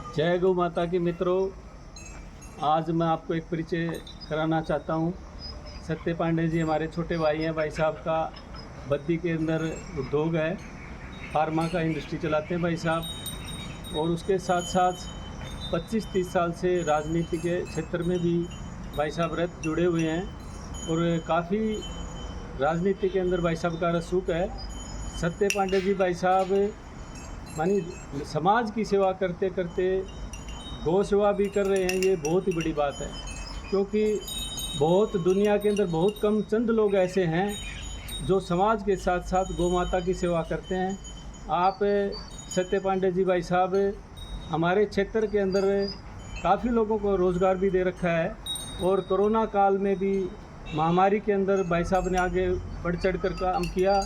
जय गौ माता के मित्रों, आज मैं आपको एक परिचय कराना चाहता हूँ। सत्य पांडे जी हमारे छोटे भाई हैं। भाई साहब का बद्दी के अंदर उद्योग है, फार्मा का इंडस्ट्री चलाते हैं भाई साहब। और उसके साथ साथ 25-30 साल से राजनीति के क्षेत्र में भी भाई साहब जुड़े हुए हैं और काफ़ी राजनीति के अंदर भाई साहब का रसूख है। सत्य पांडे जी भाई साहब मानी समाज की सेवा करते करते गौ सेवा भी कर रहे हैं। ये बहुत ही बड़ी बात है, क्योंकि बहुत दुनिया के अंदर बहुत कम चंद लोग ऐसे हैं जो समाज के साथ साथ गौ माता की सेवा करते हैं। आप सत्य पांडे जी भाई साहब हमारे क्षेत्र के अंदर काफ़ी लोगों को रोज़गार भी दे रखा है और कोरोना काल में भी महामारी के अंदर भाई साहब ने आगे बढ़ चढ़ कर काम किया,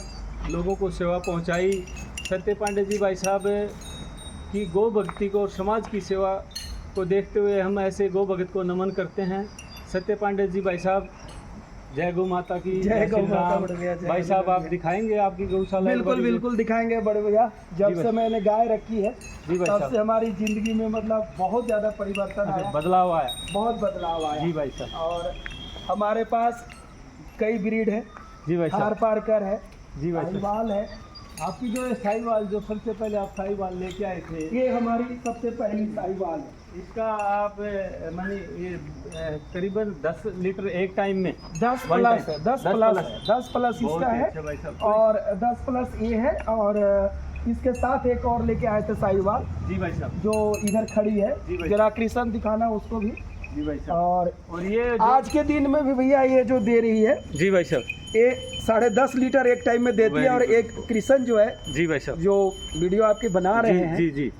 लोगों को सेवा पहुंचाई। सत्य पांडे जी भाई साहब की गौ भक्ति को और समाज की सेवा को देखते हुए हम ऐसे गौ भगत को नमन करते हैं। सत्य पांडे जी भाई साहब, जय गौ माता की जय गौ माता। बड़े भैया भाई साहब, आप दिखाएंगे आपकी गौशाला? बिल्कुल दिखाएंगे बड़े भैया। जब से मैंने गाय रखी है तब से हमारी जिंदगी में मतलब बहुत ज़्यादा परिवर्तन आया, बदलाव आया, बहुत बदलाव आया। जी भाई साहब। और हमारे पास कई ब्रीड है, जी भाई साहब। पारकर है, जी भाई साहब। साहिवाल है। आपकी जो है साहिवाल, जो सबसे पहले आप साहिवाल लेके आए थे, ये हमारी सबसे पहली साहिवाल है। इसका आप मानी ये करीबन 10 लीटर एक टाइम में 10 प्लस है, 10 प्लस इसका है और 10 प्लस ये है। और इसके साथ एक और लेके आए थे साहिवाल, जी भाई साहब, जो इधर खड़ी है। जरा कृष्ण दिखाना उसको भी। जी भाई साहब। और ये आज के दिन में भी भैया ये जो दे रही है, जी भाई साहब, ये 10.5 लीटर एक टाइम में देती है। और एक कृष्ण जो है, जी भाई साहब, जो वीडियो आपके बना रहे हैं, जी जी,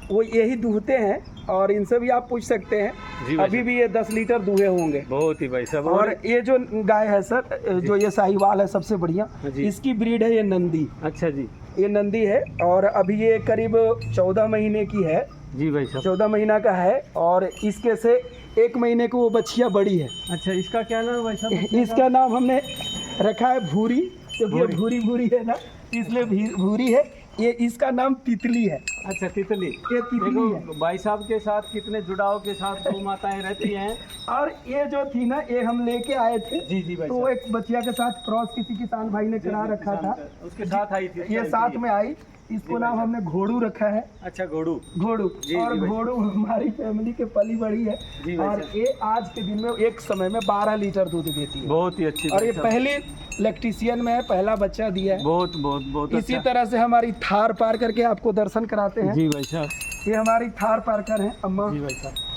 वो यही दूहते हैं और इनसे भी आप पूछ सकते हैं। अभी भी ये 10 लीटर दूहे होंगे। बहुत ही भाई साहब। और ये जो गाय है सर, जो ये साहिवाल है सबसे बढ़िया, इसकी ब्रीड है ये नंदी। अच्छा जी, ये नंदी है और अभी ये करीब 14 महीने की है। जी भाई साहब, 14 महीना का है और इसके से 1 महीने को वो बछिया बड़ी है। अच्छा, इसका क्या नाम है भाई साहब? इसका नाम हमने रखा है भूरी, क्योंकि भूरी भूरी है ना, इसलिए भूरी है। ये इसका नाम तितली है। अच्छा, तितली। ये तितली है। भाई साहब के साथ कितने जुड़ाव के साथ गौ माताएं रहती हैं। और ये जो थी ना, ये हम लेके आए थे। जी जी भाई तो साहब। एक बच्चिया के साथ क्रॉस किसी किसान भाई ने करा रखा था, उसके साथ आई थी, ये साथ में आई। इसको नाम हमने घोड़ू रखा है। अच्छा, घोड़ू। और घोड़ू हमारी फैमिली के पली बड़ी है। और ये आज के दिन में एक समय में 12 लीटर दूध देती है। बहुत ही अच्छी। और ये पहली लैक्टेशियन में है, पहला बच्चा दिया है। बहुत इसी तरह से हमारी थार पार करके आपको दर्शन कराते हैं। जी भाई साहब। ये हमारी थार पारकर है अम्मा। जी भाई साहब।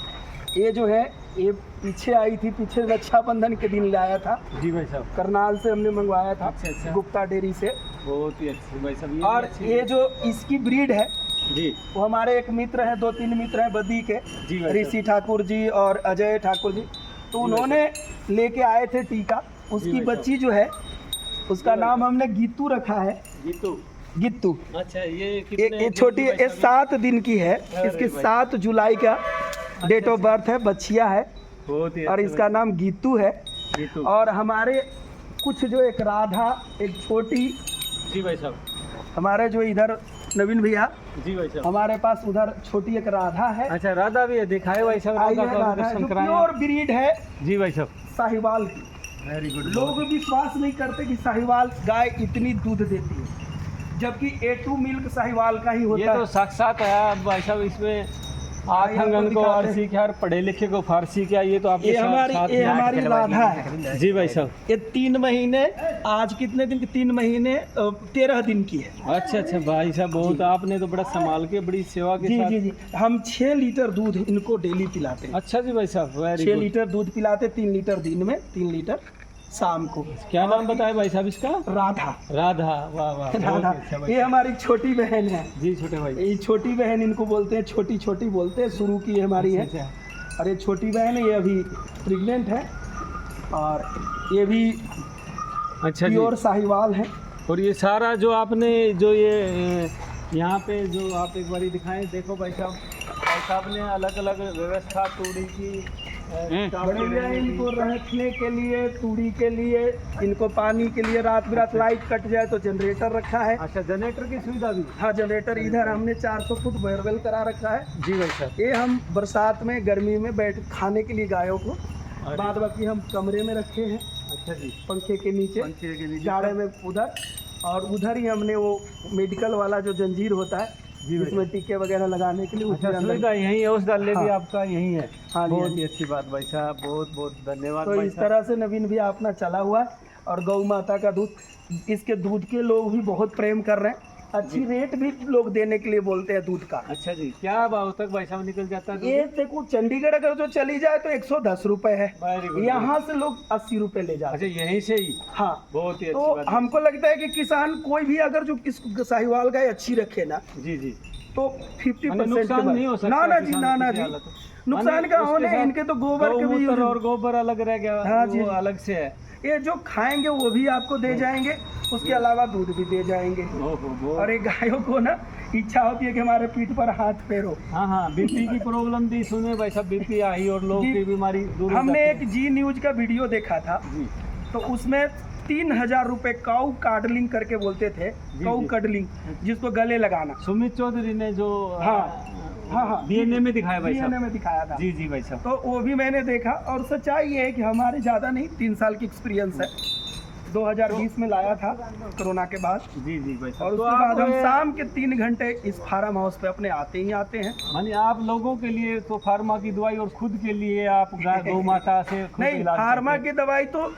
ये जो है, ये पीछे आई थी, पीछे रक्षाबंधन के दिन लाया था। जी भाई साहब। करनाल से हमने मंगवाया था। अच्छा। गुप्ता डेयरी से। बहुत ही अच्छी भाई साहब। और ये जो इसकी ब्रीड है जी, वो हमारे एक मित्र हैं, 2-3 मित्र हैं बद्दी के, ऋषि ठाकुर जी और अजय ठाकुर जी। तो उन्होंने लेके आए थे टीका। उसकी बच्ची जो है, उसका नाम हमने गीतू रखा है। गित्तू। अच्छा, ये छोटी, ये 7 दिन की है। इसके 7 जुलाई का डेट ऑफ बर्थ है, बच्चिया है। और इसका नाम गीतू है। और हमारे कुछ जो एक राधा, एक छोटी, जी भाई साहब, हमारे जो इधर नवीन भैया, जी भाई साहब, हमारे पास उधर छोटी एक राधा है। अच्छा, राधा भी है, दिखाए भाई साहब। राधा जो प्योर ब्रीड है, जी भाई साहब, साहिवाल की। Very good. लोग विश्वास नहीं करते कि साहिवाल गाय इतनी दूध देती है, जबकि A2 मिल्क साहिवाल का ही होता है। ये तो साक्षात है भाई साहब। इसमें आंगन को फारसी क्या, पढ़े लिखे को फारसी क्या, ये तो आपके ये हमारी राधा है। जी भाई साहब। ये 3 महीने, आज कितने दिन की, 3 महीने 13 दिन की है। अच्छा भाई साहब, बहुत आपने तो बड़ा संभाल के, बड़ी सेवा के साथ। जी। हम 6 लीटर दूध इनको डेली पिलाते हैं। अच्छा जी भाई साहब, 6 लीटर दूध पिलाते, 3 लीटर दिन में, 3 लीटर शाम को। क्या नाम बताया भाई साहब इसका? राधा। वाह वाह, राधा। ये हमारी छोटी बहन है। जी, छोटे भाई। ये छोटी बहन इनको बोलते हैं, छोटी बोलते हैं, शुरू की हमारी है। और ये छोटी बहन है, ये अभी प्रेग्नेंट है। और ये भी अच्छा प्योर साहिवाल है। और ये सारा जो आपने जो ये यहाँ पे जो आप एक बारी दिखाएं, देखो भाई साहब ने अलग अलग व्यवस्था तोड़ी की बढ़िया इनको रखने के लिए, तूड़ी के लिए, इनको पानी के लिए, रात बिरात लाइट कट जाए तो जनरेटर रखा है। अच्छा, जनरेटर की सुविधा भी? हाँ, जनरेटर इधर हमने 400 फुट बोरवेल करा रखा है। जी भाई साहब। ये हम बरसात में, गर्मी में बैठ खाने के लिए गायों को, बाद बाकी हम कमरे में रखे हैं। अच्छा जी, पंखे के नीचे, पंखे के नीचे जाड़े में उधर, और उधर ही हमने वो मेडिकल वाला जो जंजीर होता है जिसमें टीके वगैरह लगाने के लिए, अच्छा, उसके अंदर। सुविधा यही है, उस डाले भी हाँ। आपका यही है? हाँ जी, बहुत हाँ ही अच्छी बात भाई साहब, बहुत बहुत धन्यवाद तो भाई इस साहब। तरह से नवीन भी अपना चला हुआ है। और गौ माता का दूध, इसके दूध के लोग भी बहुत प्रेम कर रहे हैं। अच्छी रेट भी लोग देने के लिए बोलते हैं दूध का। अच्छा जी, क्या भाव तक भाई साहब निकल जाता है? ये देखो, चंडीगढ़ अगर जो चली जाए तो 110 रुपए है, Very good. यहाँ से लोग 80 रुपए ले जाते अच्छा, हैं। यहीं से ही? हाँ, बहुत ही अच्छी तो बात है। हमको लगता है कि किसान कोई भी अगर जो इस साहिवाल गाय अच्छी रखे ना, जी जी, तो 50% नुकसान नहीं हो सकता? ना ना जी, किसान ना ना की जी, हालत। नुकसान का उसके होने, साथ इनके तो गोबर के भी गौमूत्र और गोबर अलग रह गया। हाँ जी। वो अलग से है। ये जो खाएंगे वो भी आपको दे जाएंगे, उसके अलावा दूध भी दे जाएंगे। ओहो, और ये गायों को ना इच्छा होती है कि हमारे पीठ पर हाथ फेरो। हाँ हाँ, बीपी की प्रॉब्लम भी सुने भाई साहब, बीपी आई और लोगों जी। की बीमारी दूर हो हमने जाती एक जी न्यूज का वीडियो देखा था, जी तो उसमें 3000 रुपए काऊ कार्डलिंग करके बोलते थे, काऊ जी। कार्डलिंग, जिसको गले लगाना। सुमित चौधरी ने जो हाँ, डीएनए में दिखाया भाई डीएनए साहब। में दिखाया था। जी जी भाई साहब। तो वो भी मैंने देखा, और सच्चाई ये है कि हमारे ज़्यादा नहीं, 3 साल की एक्सपीरियंस है। 2020 में लाया था कोरोना के बाद, जी जी भाई और साहब। तो उसके बाद हम आप शाम के 3 घंटे इस फार्म हाउस पे अपने आते ही आते हैं। माने आप लोगों के लिए तो फार्मा की दवाई और खुद के लिए आप गौ माता से खुद नहीं, इलाज फार्मा करते की दवाई तो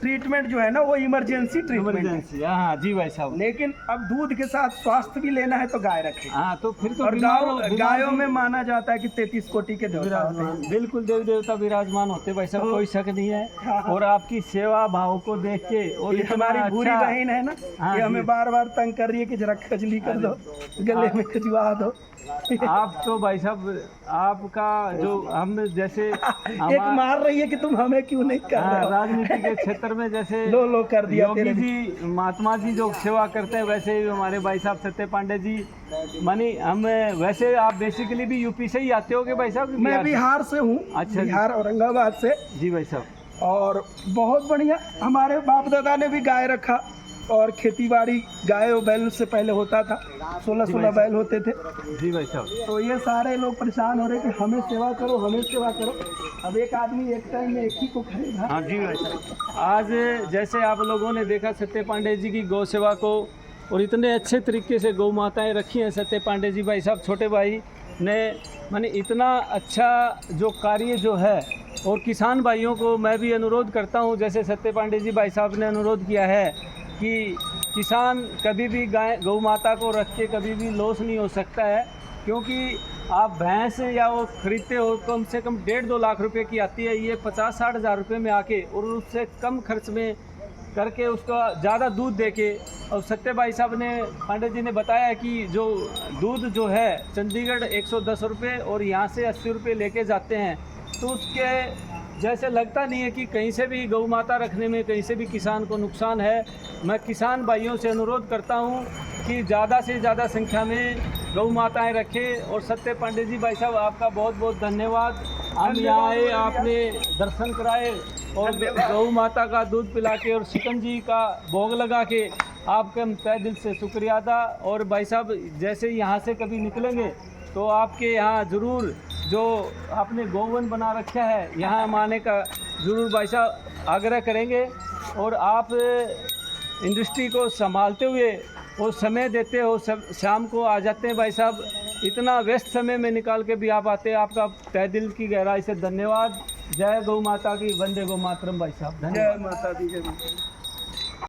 ट्रीटमेंट जो है ना, वो इमरजेंसी हैं? ट्रीटमेंट है। इमरजेंसी, हाँ जी भाई साहब। लेकिन अब दूध के साथ स्वास्थ्य भी लेना है तो गाय रखें। हाँ, तो फिर तो और बीमार गायों भी में माना जाता है कि 33 कोटि के देवता होते हैं। विराजमान, बिल्कुल देवी देवता विराजमान होते भाई साहब, तो- कोई शक नहीं है। हाँ, हाँ। और आपकी सेवा भाव को देख के, और ये इतना हमारी बुरी अच्छा- बहन है ना, हाँ ये जी। हमें बार बार तंग कर रही है कि जरा खजली कर दो, गले में खजवा दो। आप तो भाई साहब, आपका जो हम जैसे एक मार रही है कि तुम हमें क्यों नहीं कर रहे हो। राजनीति के क्षेत्र में जैसे लो कर दिया योगी तेरे जी, महात्मा जी जो सेवा करते हैं, वैसे ही हमारे भाई साहब सत्य पांडे जी, मानी हम वैसे आप बेसिकली भी यूपी से ही आते होगे भाई साहब? मैं बिहार से हूँ। अच्छा जी। बिहार औरंगाबाद से। जी भाई साहब। और बहुत बढ़िया, हमारे बाप दादा ने भी गाय रखा, और खेती बाड़ी गाय और बैल से पहले होता था, 16 बैल होते थे। जी भाई साहब। तो ये सारे लोग परेशान हो रहे कि हमें सेवा करो, हमें सेवा करो। अब एक आदमी एक टाइम में एक ही को खरीदा। हाँ जी भाई साहब। आज जैसे आप लोगों ने देखा सत्य पांडे जी की गौ सेवा को, और इतने अच्छे तरीके से गौ माताएँ रखी हैं सत्य पांडे जी भाई साहब, छोटे भाई ने, माने इतना अच्छा जो कार्य जो है। और किसान भाइयों को मैं भी अनुरोध करता हूँ, जैसे सत्य पांडे जी भाई साहब ने अनुरोध किया है कि किसान कभी भी गाय गौ माता को रख के कभी भी लॉस नहीं हो सकता है, क्योंकि आप भैंस या वो खरीदते हो कम से कम 1.5-2 लाख रुपए की आती है, ये 50-60 हज़ार रुपये में आके, और उससे कम खर्च में करके उसका ज़्यादा दूध दे के। और सत्य भाई साहब ने, पांडे जी ने बताया कि जो दूध जो है चंडीगढ़ 110 रुपये और यहाँ से 80 रुपये लेके जाते हैं, तो उसके जैसे लगता नहीं है कि कहीं से भी गौ माता रखने में कहीं से भी किसान को नुकसान है। मैं किसान भाइयों से अनुरोध करता हूँ कि ज़्यादा से ज़्यादा संख्या में गौ माताएँ रखें। और सत्य पांडे जी भाई साहब, आपका बहुत बहुत धन्यवाद। हम यहाँ आए, आपने दर्शन कराए और गौ माता का दूध पिला के और शिकंजी का भोग लगा के आपके हम तहे दिल से शुक्रिया अदा। और भाई साहब, जैसे यहाँ से कभी निकलेंगे तो आपके यहाँ ज़रूर, जो आपने गोवन बना रखा है, यहाँ हम आने का ज़रूर भाई साहब आग्रह करेंगे। और आप इंडस्ट्री को संभालते हुए वो समय देते हो, सब शाम को आ जाते हैं भाई साहब, इतना व्यस्त समय में निकाल के भी आप आते हैं, आपका तहे दिल की गहराई से धन्यवाद। जय गौ माता की, वंदे गौ मातरम भाई साहब, धन्यवाद। जय माता दी, जय माता दी।